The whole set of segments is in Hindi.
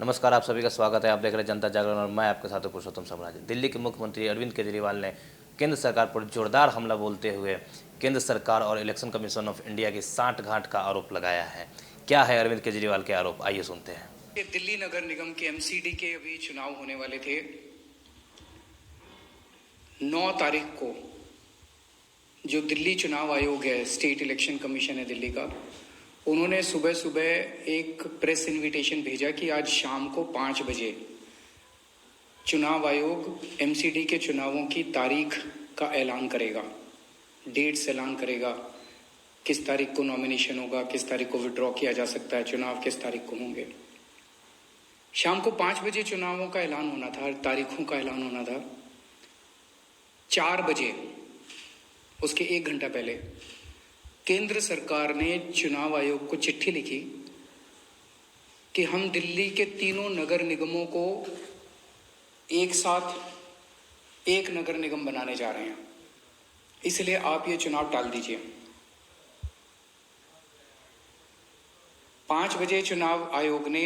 नमस्कार, आप सभी का स्वागत है। आप देख रहे हैं जनता जागरण और मैं आपके साथ हूं पुरुषोत्तम सम्राट। दिल्ली के मुख्यमंत्री अरविंद केजरीवाल ने केंद्र सरकार पर जोरदार हमला बोलते हुए केंद्र सरकार और इलेक्शन कमीशन ऑफ इंडिया की सांठगांठ का आरोप लगाया है। क्या है अरविंद केजरीवाल के आरोप, आइए सुनते हैं। दिल्ली नगर निगम के एमसीडी के अभी चुनाव होने वाले थे। 9 तारीख को जो दिल्ली चुनाव आयोग है, स्टेट इलेक्शन कमीशन है दिल्ली का, उन्होंने सुबह सुबह एक प्रेस इनविटेशन भेजा कि आज शाम को 5 बजे चुनाव आयोग एमसीडी के चुनावों की तारीख का ऐलान करेगा, डेट्स ऐलान करेगा, किस तारीख को नॉमिनेशन होगा, किस तारीख को विड्रॉ किया जा सकता है, चुनाव किस तारीख को होंगे। शाम को 5 बजे चुनावों का ऐलान होना था, तारीखों का ऐलान होना था। 4 बजे, उसके 1 घंटा पहले, केंद्र सरकार ने चुनाव आयोग को चिट्ठी लिखी कि हम दिल्ली के तीनों नगर निगमों को एक साथ एक नगर निगम बनाने जा रहे हैं, इसलिए आप ये चुनाव टाल दीजिए। 5 बजे चुनाव आयोग ने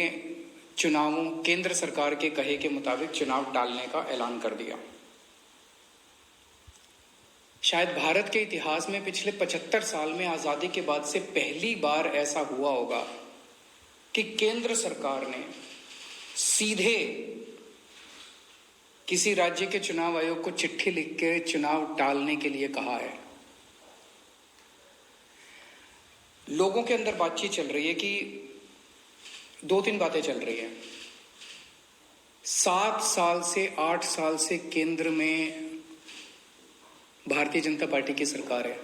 चुनावों केंद्र सरकार के कहे के मुताबिक चुनाव टालने का ऐलान कर दिया। शायद भारत के इतिहास में पिछले 75 साल में आजादी के बाद से पहली बार ऐसा हुआ होगा कि केंद्र सरकार ने सीधे किसी राज्य के चुनाव आयोग को चिट्ठी लिख के चुनाव टालने के लिए कहा है। लोगों के अंदर बातचीत चल रही है कि 2-3 बातें चल रही हैं। 7 साल से 8 साल से केंद्र में भारतीय जनता पार्टी की सरकार है।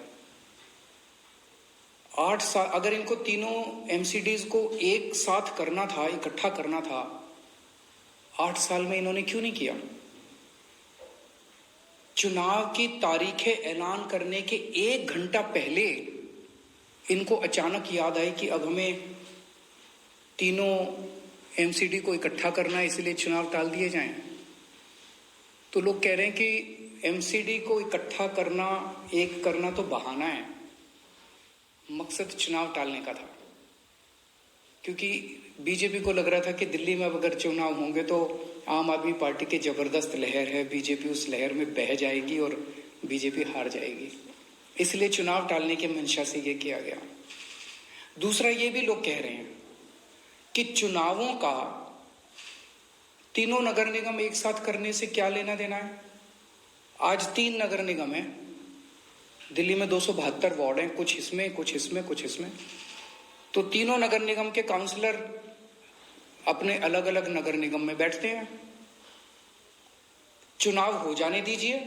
8 साल अगर इनको तीनों एमसीडीज को एक साथ करना था, इकट्ठा करना था, 8 साल में इन्होंने क्यों नहीं किया? चुनाव की तारीखें ऐलान करने के 1 घंटा पहले इनको अचानक याद आई कि अब हमें तीनों एमसीडी को इकट्ठा करना है, इसलिए चुनाव टाल दिए जाएं। तो लोग कह रहे हैं कि एमसीडी को इकट्ठा करना, एक करना तो बहाना है, मकसद चुनाव टालने का था। क्योंकि बीजेपी को लग रहा था कि दिल्ली में अब अगर चुनाव होंगे तो आम आदमी पार्टी की जबरदस्त लहर है, बीजेपी उस लहर में बह जाएगी और बीजेपी हार जाएगी, इसलिए चुनाव टालने की मंशा से ये किया गया। दूसरा, ये भी लोग कह रहे हैं कि चुनावों का तीनों नगर निगम एक साथ करने से क्या लेना देना है। आज 3 नगर निगम है दिल्ली में, 272 वार्ड हैं, कुछ इसमें कुछ इसमें कुछ इसमें। तो तीनों नगर निगम के काउंसलर अपने अलग अलग नगर निगम में बैठते हैं। चुनाव हो जाने दीजिए,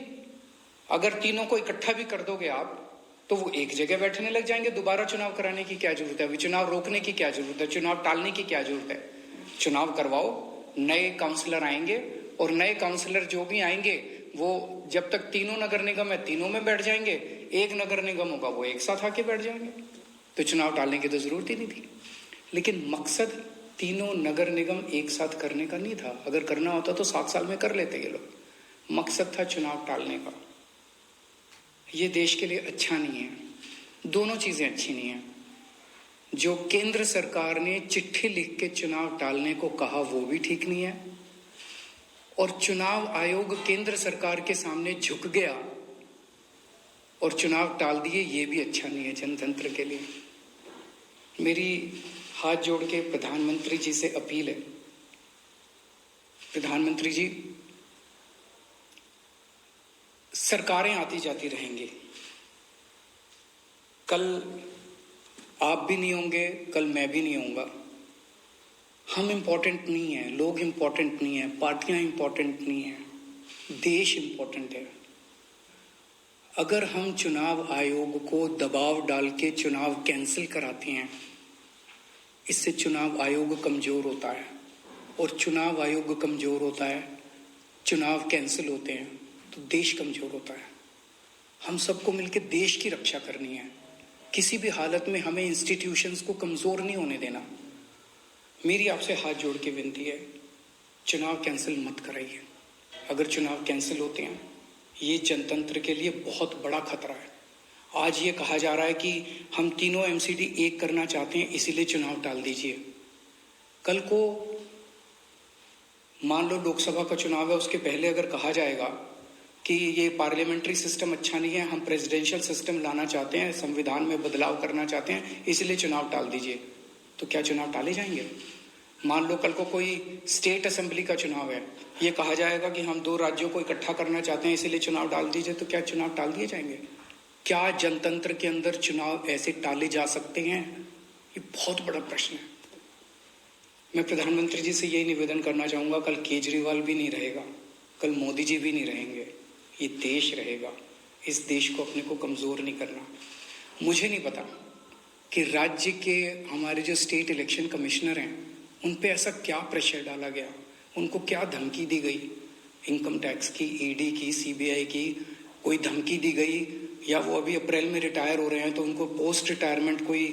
अगर तीनों को इकट्ठा भी कर दोगे आप तो वो एक जगह बैठने लग जाएंगे। दोबारा चुनाव कराने की क्या जरूरत है? अभी चुनाव रोकने की क्या जरूरत है? चुनाव टालने की क्या जरूरत है? चुनाव करवाओ, नए काउंसलर आएंगे और नए काउंसलर जो भी आएंगे वो जब तक तीनों नगर निगम है तीनों में बैठ जाएंगे, एक नगर निगम होगा वो एक साथ आके बैठ जाएंगे। तो चुनाव टालने की तो जरूरत ही नहीं थी। लेकिन मकसद तीनों नगर निगम एक साथ करने का नहीं था। अगर करना होता तो 7 साल में कर लेते ये लोग। मकसद था चुनाव टालने का। ये देश के लिए अच्छा नहीं है, दोनों चीजें अच्छी नहीं है। जो केंद्र सरकार ने चिट्ठी लिख के चुनाव टालने को कहा वो भी ठीक नहीं है, और चुनाव आयोग केंद्र सरकार के सामने झुक गया और चुनाव टाल दिए, ये भी अच्छा नहीं है जनतंत्र के लिए। मेरी हाथ जोड़ के प्रधानमंत्री जी से अपील है, प्रधानमंत्री जी, सरकारें आती जाती रहेंगी, कल आप भी नहीं होंगे, कल मैं भी नहीं होऊंगा। हम इम्पोर्टेंट नहीं है, लोग इम्पोर्टेंट नहीं है, पार्टियां इम्पोर्टेंट नहीं है, देश इम्पोर्टेंट है। अगर हम चुनाव आयोग को दबाव डाल के चुनाव कैंसिल कराते हैं, इससे चुनाव आयोग कमजोर होता है, और चुनाव आयोग कमजोर होता है, चुनाव कैंसिल होते हैं तो देश कमजोर होता है। हम सबको मिलकर देश की रक्षा करनी है। किसी भी हालत में हमें इंस्टीट्यूशंस को कमजोर नहीं होने देना। मेरी आपसे हाथ जोड़ के विनती है, चुनाव कैंसिल मत कराइए। अगर चुनाव कैंसिल होते हैं, ये जनतंत्र के लिए बहुत बड़ा खतरा है। आज ये कहा जा रहा है कि हम तीनों एमसीडी एक करना चाहते हैं, इसीलिए चुनाव टाल दीजिए। कल को मान लो लोकसभा का चुनाव है, उसके पहले अगर कहा जाएगा कि ये पार्लियामेंट्री सिस्टम अच्छा नहीं है, हम प्रेसिडेंशियल सिस्टम लाना चाहते हैं, संविधान में बदलाव करना चाहते हैं, इसलिए चुनाव टाल दीजिए, तो क्या चुनाव टाले जाएंगे? मान लो कल को कोई स्टेट असेंबली का चुनाव है, ये कहा जाएगा कि हम 2 राज्यों को इकट्ठा करना चाहते हैं, इसीलिए चुनाव टाल दीजिए, तो क्या चुनाव टाल दिए जाएंगे? क्या जनतंत्र के अंदर चुनाव ऐसे टाले जा सकते हैं? ये बहुत बड़ा प्रश्न है। मैं प्रधानमंत्री जी से यही निवेदन करना चाहूँगा, कल केजरीवाल भी नहीं रहेगा, कल मोदी जी भी नहीं रहेंगे, ये देश रहेगा। इस देश को अपने को कमज़ोर नहीं करना। मुझे नहीं पता कि राज्य के हमारे जो स्टेट इलेक्शन कमिश्नर हैं उन पे ऐसा क्या प्रेशर डाला गया, उनको क्या धमकी दी गई, इनकम टैक्स की, ईडी की, सीबीआई की कोई धमकी दी गई, या वो अभी अप्रैल में रिटायर हो रहे हैं तो उनको पोस्ट रिटायरमेंट कोई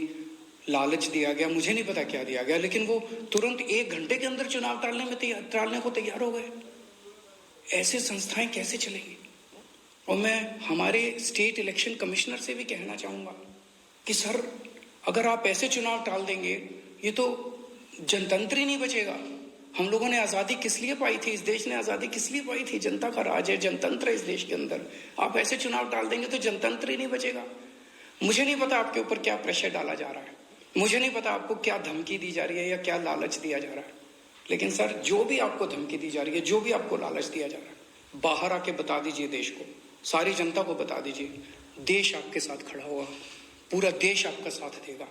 लालच दिया गया, मुझे नहीं पता क्या दिया गया, लेकिन वो तुरंत 1 घंटे के अंदर चुनाव टालने को तैयार हो गए। ऐसे संस्थाएं कैसे चलेंगी? और मैं हमारे स्टेट इलेक्शन कमिश्नर से भी कहना चाहूँगा कि सर, अगर आप ऐसे चुनाव टाल देंगे, ये तो जनतंत्र ही नहीं बचेगा। हम लोगों ने आज़ादी किस लिए पाई थी? इस देश ने आज़ादी किस लिए पाई थी? जनता का राज है, जनतंत्र है इस देश के अंदर। आप ऐसे चुनाव टाल देंगे तो जनतंत्र ही नहीं बचेगा। मुझे नहीं पता आपके ऊपर क्या प्रेशर डाला जा रहा है, मुझे नहीं पता आपको क्या धमकी दी जा रही है या क्या लालच दिया जा रहा है, लेकिन सर, जो भी आपको धमकी दी जा रही है, जो भी आपको लालच दिया जा रहा है, बाहर आके बता दीजिए देश को, सारी जनता को बता दीजिए। देश आपके साथ खड़ा होगा, पूरा देश आपका साथ देगा,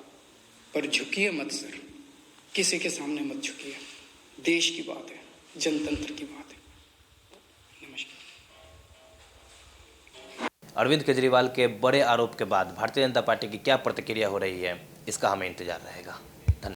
पर झुकिए मत सर, किसी के सामने मत झुकिए। देश की बात है, जनतंत्र की बात है। नमस्कार। अरविंद केजरीवाल के बड़े आरोप के बाद भारतीय जनता पार्टी की क्या प्रतिक्रिया हो रही है, इसका हमें इंतजार रहेगा।